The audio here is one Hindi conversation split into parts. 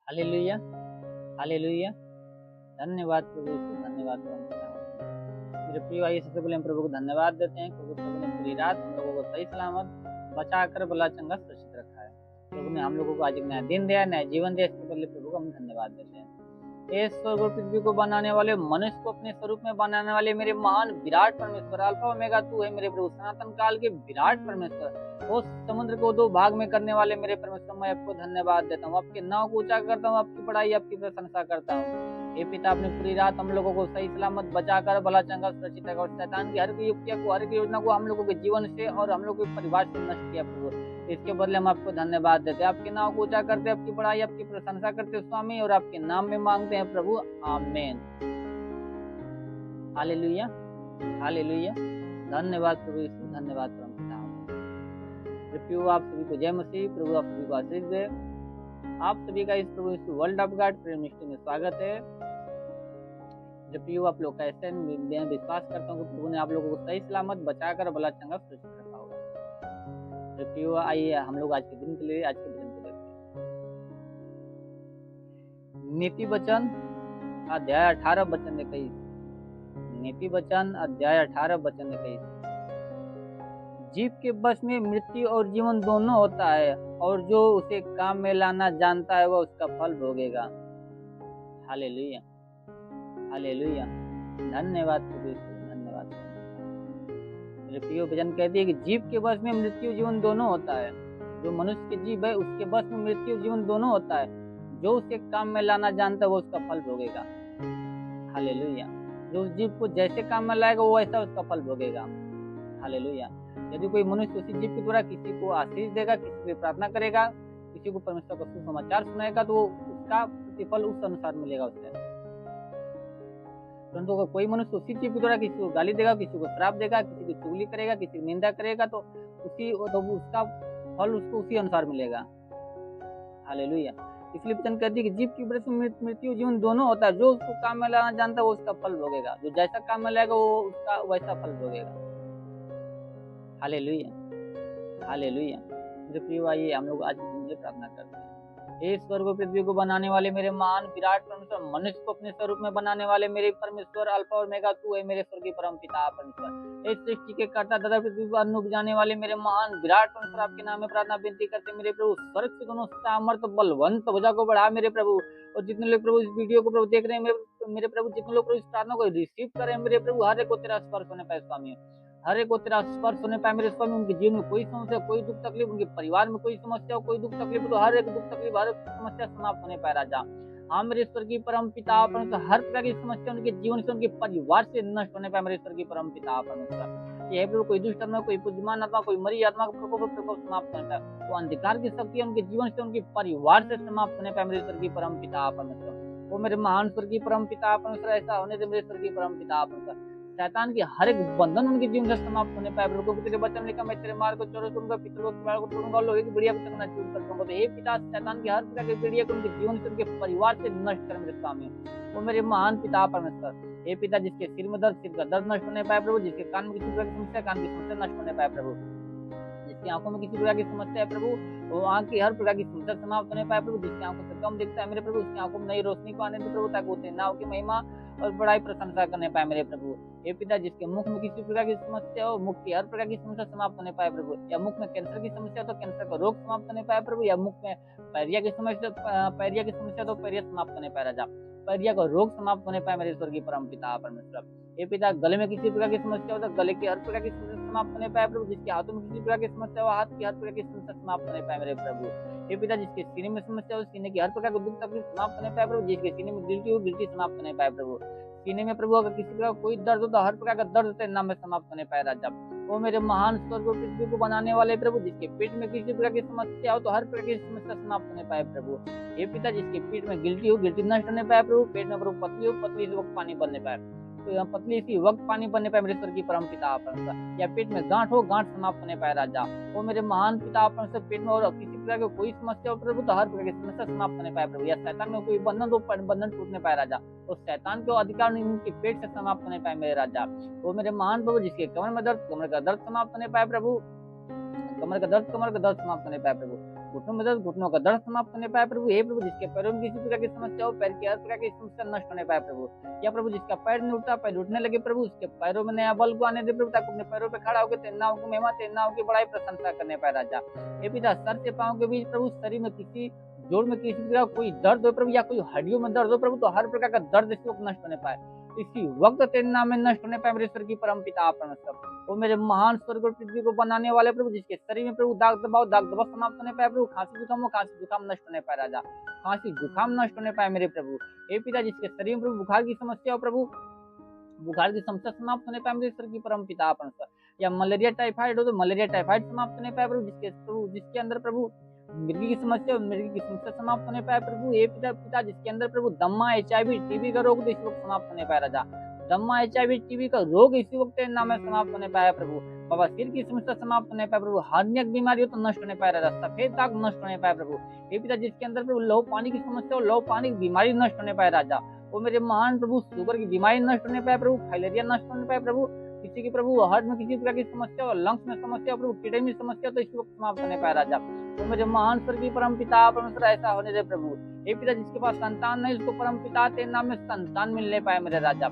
Hallelujah, hallelujah. धन्यवाद प्रभु यीशु, धन्यवाद प्रभु पिता। मेरे प्रिय भाई, सबसे पहले हम प्रभु को धन्यवाद देते हैं क्योंकि प्रभु ने पूरी रात हम लोगों को सही सलामत बचा कर भला चंगा सुरक्षित रखा है। प्रभु ने हम लोगों को आज एक नया दिन दिया, नया जीवन दिया, इसके बदले प्रभु को हम धन्यवाद देते हैं। हे स्वर्ग और पृथ्वी को बनाने वाले, मनुष्य को अपने स्वरूप में बनाने वाले मेरे महान विराट परमेश्वर, अल्फा ओमेगा तू है मेरे प्रभु, सनातन काल के विराट परमेश्वर, वो समुद्र को दो भाग में करने वाले मेरे परमेश्वर, मैं आपको धन्यवाद देता हूँ, आपके नाम को ऊंचा करता हूँ, आपकी बड़ाई आपकी प्रशंसा करता हूँ। हे पिता, अपने पूरी रात हम लोगों को सही सलामत बचाकर भला चंगा सुरक्षित रखा और शैतान की हर एक युक्तियां को, हर एक योजना को हम लोगों के जीवन से और हम लोगों के परिवार से नष्ट किया प्रभु। इसके बदले हम आपको धन्यवाद देते हैं, आपके नाम को ऊंचा करते, आपकी बड़ाई आपकी प्रशंसा करते स्वामी, और आपके नाम में मांगते हैं प्रभु, आमीन। Hallelujah, hallelujah. धन्यवाद प्रभु यीशु, धन्यवाद परम पिता। प्रभु आप सभी को जय मसीह, प्रभु आप सभी को आशीष दे। आप सभी का इस प्रभु Yeshu world of God prayer ministry में स्वागत है। प्रभु आप लोग कैसे हैं, मैं विश्वास करता हूँ कि प्रभु ने आप लोगों को सही सलामत बचाकर भला चंगा सुरक्षित रखा होगा। प्रभु आइए हम लोग आज के दिन के लिए आज के भजन को देखते हैं। नीति वचन अध्याय 18 वचन 21। नीति वचन अध्याय 18 वचन 21। जीव के बस में मृत्यु और जीवन दोनों होता है, और जो उसे काम में लाना जानता है वह उसका फल भोगेगा। Hallelujah, hallelujah. धन्यवाद प्रभु, धन्यवाद। मेरे प्रिय वचन कहती है कि जीव के बस में मृत्यु जीवन दोनों होता है। जो मनुष्य के जीव है उसके बस में मृत्यु जीवन दोनों होता है, जो उसे काम में लाना जानता है वो उसका फल भोगेगा। हालेलुया। जो उस जीव को जैसे काम में लाएगा वो ऐसा उसका फल भोगेगा। हालेलुया। यदि कोई मनुष्य उसी जीव के द्वारा किसी को आशीष देगा, किसी की प्रार्थना करेगा, किसी को परमेश्वर का सुसमाचार सुनाएगा, तो वो उसका प्रतिफल उस अनुसार मिलेगा उसे। परंतु अगर कोई मनुष्य उसी चीज के द्वारा किसी को गाली देगा, किसी को श्राप देगा, किसी की चुगली करेगा, किसी की निंदा करेगा, तो उसका फल उसको उसी अनुसार मिलेगा। हालेलुया। इसलिए वचन कहती है कि जीव की वजह से मृत्यु जीवन दोनों होता है। जो उसको काम में लाना जानता है वो उसका फल भोगेगा, जो जैसा काम में लाएगा वो उसका वैसा फल भोगेगा। Hallelujah, hallelujah. मेरे प्रिय भाई, हम लोग आज प्रार्थना करते हैं। हे स्वर्ग और पृथ्वी को बनाने वाले मेरे महान विराट परमेश्वर, मनुष्य को अपने स्वरूप में बनाने वाले मेरे परमेश्वर, अल्फा और ओमेगा तू है मेरे स्वर्गीय परम पिता परमेश्वर। इस सृष्टि के कर्ता तथा पृथ्वी पर अन्न उपजाने वाले मेरे महान विराट परमेश्वर, आपके नाम में प्रार्थना विनती करते मेरे प्रभु। स्वर्ग से दोनों सामर्थ बलवंत भुजा को बढ़ा मेरे प्रभु। और जितने लोग प्रभु इस वीडियो को प्रभु देख रहे हैं मेरे प्रभु, जितने लोग प्रभु इस प्रार्थना को रिसीव कर रहे हैं मेरे प्रभु, हर एक को तेरा स्पर्श होने पाए स्वामी, हर एक को तेरा स्पर्श होने पाए मेरे स्वामी। उनके जीवन में कोई समस्या, कोई दुख तकलीफ, उनके परिवार में कोई समस्या हो, कोई दुख तकलीफ, तो हर एक दुख तकलीफ, हर एक समस्या समाप्त होने पाए राजा। हाँ मेरे स्वर्गीय परम पिता परमेश्वर, हर प्रकार की समस्या उनके जीवन से, उनके परिवार से नष्ट होने पाए मेरे स्वर्गीय परम पिता परमेश्वर। यह प्रभु कोई दुष्ट आत्मा, कोई बुद्धिमान आत्मा, कोई मरी आत्मा का प्रकोप समाप्त होने पाए, वो अंधकार की शक्ति उनके जीवन से, उनके परिवार से समाप्त होने पाए मेरे स्वर्गीय परम पिता परमेश्वर। वो मेरे महान स्वर्गीय परम पिता परमेश्वर, ऐसा होने दे मेरे स्वर्गीय परम पिता परमेश्वर। शैतान की हर एक बंधन उनके जीवन से समाप्त होने पाए प्रभु। तेरे वचन लिखा, मैं तेरे मार्ग को चोर करूंगा, पितरों को किवाड़ को तोड़ूंगा, लोहे की बेड़िया को तक न चूर कर दूंगा। तो हे पिता, शैतान की हर प्रकार की बेड़िया को उनके जीवन से, उनके परिवार से नष्ट कर मेरे स्वामी। वो मेरे महान पिता परमेश्वर। हे पिता, जिसके सिर में दर्द, सिर का दर्द नष्ट होने पाए प्रभु, जिसके कान में किसी प्रकार की समस्या, कान की समस्या नष्ट होने पाए प्रभु, जिसकी आंखों में किसी प्रकार की समस्या है प्रभु, वो आंख की हर प्रकार की समस्या समाप्त होने पाए प्रभु। जिसकी आंखों से कम दिखता है मेरे प्रभु, उसकी आंखों में नई रोशनी को आने दे प्रभु, ताकि उसे नाव की महिमा और बड़ाई प्रशंसा करने पाए मेरे प्रभु। हे पिता, जिसके मुख में किसी प्रकार की समस्या हो, मुख की हर प्रकार की समस्या समाप्त होने पाए प्रभु, या मुख में कैंसर की समस्या तो कैंसर का रोग समाप्त होने पाए प्रभु, या मुख में पैरिया की समस्या तो पैरिया समाप्त होने पाए राजा, पैरिया का रोग समाप्त होने पाए मेरे स्वर्गीय परम पिता परमेश्वर। हे पिता, गले में किसी प्रकार की समस्या हो तो गले की हर प्रकार की समस्या समाप्त होने पाए प्रभु, जिसके हाथों में किसी प्रकार की समस्या हो, हाथ की हर प्रकार की समस्या समाप्त होने पाए मेरे प्रभु। हे पिता, जिसके सीने में समस्या हो, सीने की हर प्रकार का दुख तकलीफ समाप्त होने पाए प्रभु, जिसके सीने में गिल्टी हो, गिल्टी समाप्त होने पाए प्रभु। सीने में प्रभु अगर किसी प्रकार कोई दर्द हो तो हर प्रकार का दर्द तेरे नाम में समाप्त होने पाए राजा। वो मेरे महान स्वर्ग और पृथ्वी को बनाने वाले प्रभु, जिसके पेट में किसी प्रकार की समस्या हो तो हर प्रकार की समस्या समाप्त होने पाए प्रभु। हे पिता, जिसके पेट में गिल्टी हो, गिल्टी नष्ट होने पाए प्रभु, पेट में प्रभु पतली हो, पतली से वक्त पानी बनने पाए, तो पतली सी वक्त पानी बनने पाए मेरे स्वर्गीय परम पिता परमेश्वर। या पेट में गांठ हो, गांठ समाप्त होने पाए राजा। वो मेरे महान पिता परमेश्वर, पेट में और किसी प्रकार की कोई समस्या हो प्रभु, तो हर प्रकार की समस्या समाप्त होने पाए प्रभु। या शैतान में कोई बंधन तो बंधन टूटने पाए राजा, तो शैतान के अधिकार उनके पेट से समाप्त होने पाए मेरे राजा। वो मेरे महान प्रभु, जिसके कमर में दर्द, कमर का दर्द समाप्त होने पाए प्रभु, कमर का दर्द समाप्त होने पाए प्रभु, घुटनों में दर्द, घुटनों का दर्द समाप्त होने पाए प्रभु। हे प्रभु, जिसके पैरों में किसी प्रकार की समस्या हो, पैर की हर प्रकार की समस्या नष्ट होने पाए प्रभु। या प्रभु, जिसका पैर नहीं उठता, पैर उठने लगे प्रभु, उसके पैरों में नया बल को आने दे प्रभु, ताकि अपने पैरों पे खड़ा होकर तेरे नाम की महिमा, तेरे नाम की बड़ाई प्रशंसा करने पाए राजा। हे पिता, सर से पांव के बीच प्रभु, शरीर में किसी जोड़ में किसी प्रकार कोई दर्द हो प्रभु, या कोई हड्डियों में दर्द हो प्रभु, तो हर प्रकार का दर्द इस वक्त नष्ट होने पाए, इसी वक्त तेरे नाम में नष्ट होने पाए मेरे स्वर्ग की परम पिता परमेश्वर। वो मेरे महान स्वर्ग और पृथ्वी को बनाने वाले प्रभु, जिसके शरीर में प्रभु दाग दबाव समाप्त होने पाए प्रभु, खांसी जुकाम हो, खांसी जुकाम नष्ट होने पाए राजा, खांसी जुकाम नष्ट होने पाए मेरे प्रभु। हे पिता, जिसके शरीर में प्रभु बुखार की समस्या हो प्रभु, बुखार की समस्या समाप्त होने पाए मेरे स्वर्ग की परम पिता परमेश्वर। या मलेरिया टाइफाइड हो तो मलेरिया टाइफाइड समाप्त होने पाए प्रभु, जिसके अंदर प्रभु मिर्गी की समस्या हो, मिर्गी की समस्या समाप्त होने पाए प्रभु। हे पिता, जिसके अंदर प्रभु दम्मा, HIV, टीबी का रोग इस वक्त समाप्त होने पाए राजा, दम्मा, HIV, टीबी का रोग इसी वक्त तेरे नाम में समाप्त होने पाया प्रभु। बाबा, सिर की समस्या समाप्त होने पाए प्रभु, हार्निया की बीमारी हो तो नष्ट होने पाए राजा, सफेद दाग नष्ट होने पाए प्रभु। हे पिता, जिसके अंदर प्रभु लौ पानी की समस्या हो, लौ पानी की बीमारी नष्ट होने पाए राजा। वो मेरे महान प्रभु, शुगर की बीमारी नष्ट होने पाए प्रभु, फाइलेरिया नष्ट होने पाए प्रभु, किसी की प्रभु हार्ट में किसी प्रकार की समस्या हो, लंग्स में समस्या हो प्रभु, किडनी में समस्या तो इस वक्त समाप्त होने पाए राजा। वो मेरे महान स्वर्गीय परम पिता परमेश्वर, ऐसा होने दे प्रभु। हे पिता, जिसके पास संतान नहीं, उसको परम पिता तेरे नाम में संतान मिलने पाए मेरे राजा।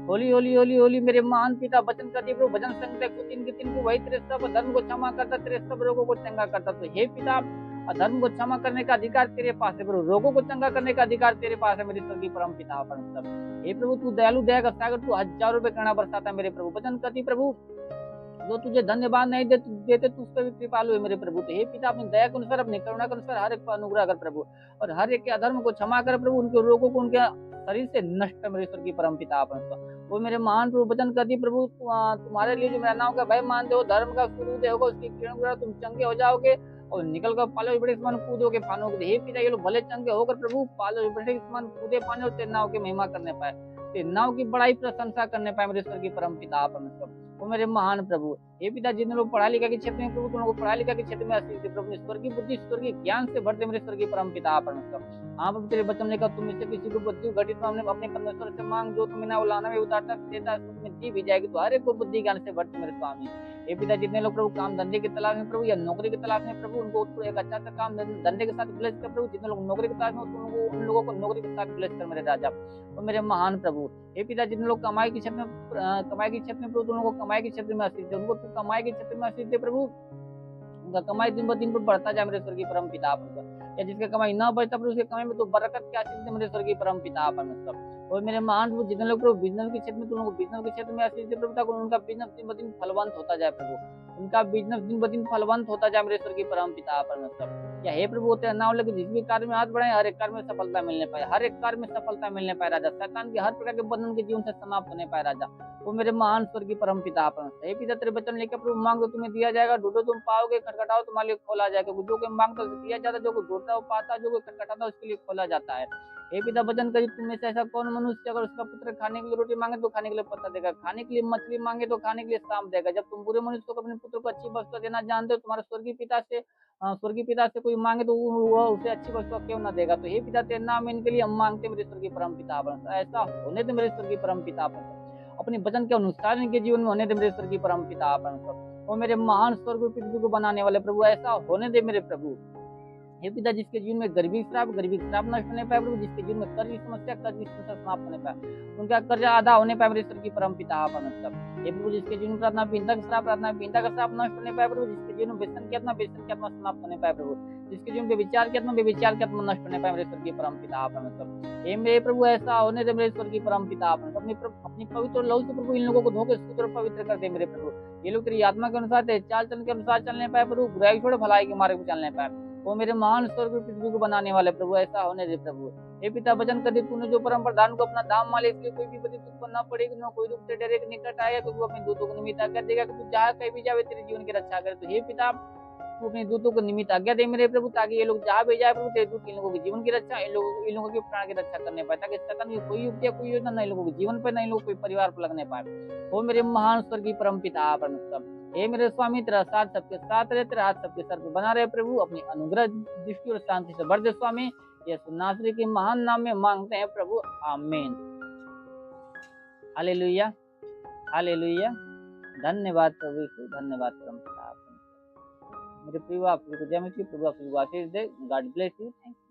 होली होली होली होली मेरे महान पिता, वचन करती प्रभु, भजन संहिता 103 को वही तेरे सब धर्म को क्षमा करता, तेरे सब रोगों को चंगा करता। तो हे पिता, धर्म को क्षमा करने का अधिकार तेरे पास है प्रभु, रोगों को चंगा करने का अधिकार तेरे पास है मेरे स्वर्गीय परम पिता परमेश्वर। हे प्रभु, तू दयालु, दया का सागर, तू हजारों रुपए करुणा बरसाता है मेरे प्रभु। वचन करती प्रभु, जो तुझे धन्यवाद नहीं देते तू उस पर भी कृपालु है मेरे प्रभु। तो हे पिता, अपनी दया के अनुसार, अपनी करुणा के अनुसार हर एक पर अनुग्रह कर प्रभु, और हर एक के अधर्म को क्षमा कर प्रभु, उनके रोगों को उनके शरीर से नष्ट कर मेरे स्वर्गीय परम पिता परमेश्वर। वो मेरे महान प्रभु, वचन करती प्रभु, तुम्हारे लिए जो मेरा नाम का भय मानते हो, धर्म का सूर्योदय होगा, उसकी किरण द्वारा तुम चंगे हो जाओगे और निकल कर पालो बड़े समान कूदोगे फानोगे। हे पिता, ये लोग भले चंगे होकर प्रभु पालो बड़े समान कूदे फाने और तेरे नाम की महिमा करने पाए, तेरे नाम की बड़ाई प्रशंसा करने पाए मेरे स्वर्गीय परम पिता परमेश्वर। वो मेरे महान प्रभु, हे पिता, जिन लोग पढ़ाई लिखा के क्षेत्र में प्रभु, तुम लोग पढ़ाई लिखा के क्षेत्र में आशीष दे प्रभु, स्वर्गीय बुद्धि, स्वर्गीय ज्ञान से भर दे मेरे स्वर्गीय परम पिता परमेश्वर। हाँ प्रभु, तेरे वचन लेकर तुम इससे किसी को बुद्धि घटित तो हमने अपने परमेश्वर से मांग, जो तुम्हें ना उलाना में उतारता देता में दी भी जाएगी, तो हर एक को बुद्धि ज्ञान से भरते मेरे स्वामी। हे पिता, जितने लोग प्रभु काम धंधे की तलाश में प्रभु, या नौकरी की तलाश में प्रभु, उनको एक अच्छा सा काम धंधे के साथ ब्लेस कर प्रभु। जितने लोग नौकरी की तलाश में उन लोगों को नौकरी के साथ ब्लेस कर मेरे राजा। और मेरे महान प्रभु, हे पिता, जितने लोग कमाई के क्षेत्र में प्रभु, तुम लोगों को कमाई के क्षेत्र में आशीष दे, उनको तू कमाई के क्षेत्र में आशीष दे प्रभु, उनका कमाई दिन ब दिन पर बढ़ता जाए मेरे स्वर्गीय परम पिता परमेश्वर। या जिसके कमाई ना बढ़ता प्रभु, उसके कमाई में तो बरकत के आशीष दे मेरे स्वर्गीय परम पिता परमेश्वर। और मेरे महान प्रभु, जितने लोग प्रभु बिजनेस के क्षेत्र में, तुम लोग बिजनेस के क्षेत्र में आशीष दे प्रभु, ताकि उनका बिजनेस दिन ब दिन फलवंत होता जाए प्रभु, उनका बिजनेस दिन ब दिन फलवंत होता जाए मेरे स्वर्गीय परम पिता परमेश्वर। या हे प्रभु, तेरा नाम लेकर जिस भी कार्य में हाथ बढ़ाए, हर एक कार्य में सफलता मिलने पाए, हर एक कार्य में सफलता मिलने पाए राजा, शैतान के हर प्रकार के बंधन के जीवन से समाप्त होने पाए राजा। वो मेरे महान स्वर्गीय परम पिता परमेश्वर। हे पिता, तेरे वचन लेकर प्रभु, मांगो तुम्हें दिया जाएगा, ढूंढो तुम पाओगे, खटखटाओ तुम्हारे लिए खोला जाएगा। जो कोई मांगता है दिया जाता है, जो कोई ढूंढता है पाता है, जो कोई खटखटाता है उसके लिए खोला जाता है। हे पिता, वचन करिए, तुम में से ऐसा कौन मनुष्य अगर उसका पुत्र खाने के लिए रोटी मांगे तो खाने के लिए पत्ता देगा, खाने के लिए मछली मांगे तो खाने के लिए सांप देगा। जब तुम बुरे मनुष्य को अपने पुत्र को अच्छी वस्तु देना जानते हो, तुम्हारे स्वर्गीय पिता से कोई मांगे तो वो उसे अच्छी वस्तु क्यों ना देगा। तो हे पिता, तेरे नाम इनके लिए हम मांगते मेरे स्वर्गीय परम पिता परमेश्वर। ऐसा होने दे मेरे स्वर्गीय परम पिता परमेश्वर, अपने वचन के अनुसार इनके जीवन में होने दे मेरे स्वर्गीय परम पिता परमेश्वर। और मेरे महान स्वर्ग पृथ्वी को बनाने वाले प्रभु, ऐसा होने दे मेरे प्रभु। हे पिता, जिसके जीवन में गरीबी श्राप नष्ट होने पाए प्रभु, जिसके जीवन में कर्ज की समस्या समाप्त होने पाए, उनका कर्ज आधा होने पाए मेरे स्वर्गीय परम पिता परमेश्वर। हे प्रभु, जिसके जीवन में प्रार्थना पीनता का श्राप नष्ट होने पाए प्रभु, जिसके जीवन में व्यसन की आत्मा समाप्त होने पाए प्रभु, जिसके जीवन में व्यभिचार की आत्मा नष्ट होने पाए मेरे स्वर्गीय परम पिता परमेश्वर। हे मेरे प्रभु, ऐसा होने दे मेरे स्वर्गीय परम पिता परमेश्वर। अपनी पवित्र लहू से प्रभु इन लोगों को धोकर शुद्ध और पवित्र कर दे मेरे प्रभु। ये लोग तेरी आत्मा के अनुसार, तेरे चाल चलन के अनुसार चलने पाए प्रभु, बुराई छोड़ भलाई के मार्ग पर चलने पाए। वो मेरे महान स्वर्ग पृथ्वी को बनाने वाले प्रभु, ऐसा होने दे प्रभु। हे पिता, वचन कर दे, तूने जो परम प्रधान को अपना दाम माले, इसलिए कोई भी विपत्ति तुझ पर न पड़ेगी, न कोई रूप से डरेगा निकट आएगा, क्योंकि वो अपने दूतों को निमित्त आज्ञा देगा कि तू जहाँ कहीं भी जावे तेरे जीवन की रक्षा करे। तो हे पिता, तू अपने दूतों को निमित्त आज्ञा दे मेरे प्रभु, ताकि ये लोग जहाँ भी जाए प्रभु, तेरे दूत इन लोगों के जीवन की रक्षा, इन लोगों के प्राण की रक्षा करने पाए, ताकि शैतान की कोई युक्ति या कोई योजना न इन लोगों के जीवन पर, न इन लोगों कोई परिवार पर लगने पाए। वो मेरे महान स्वर्गीय परम पिता परमेश्वर। हे मेरे स्वामी, तेरा साथ सबके साथ रहे, तेरा हाथ सबके सर पे बना रहे प्रभु, अपनी अनुग्रह दृष्टि और शांति से भर दे स्वामी। यीशु नासरी के महान नाम में मांगते हैं प्रभु, आमीन। Hallelujah, hallelujah. धन्यवाद प्रभु यीशु, धन्यवाद परम पिता। मेरे प्रिय आप सभी को जय मसीह, प्रभु आप सभी को आशीष दे। God bless you. Thank you.